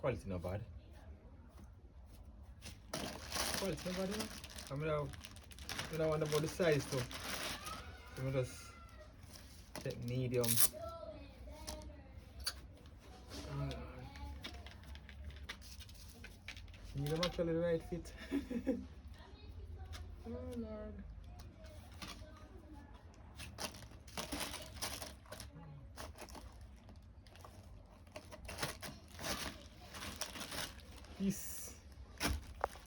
quality not bad. Quality not bad, you know. I don't wonder about the size too. So I just take medium. Medium actually the right fit. Oh Lord. Peace.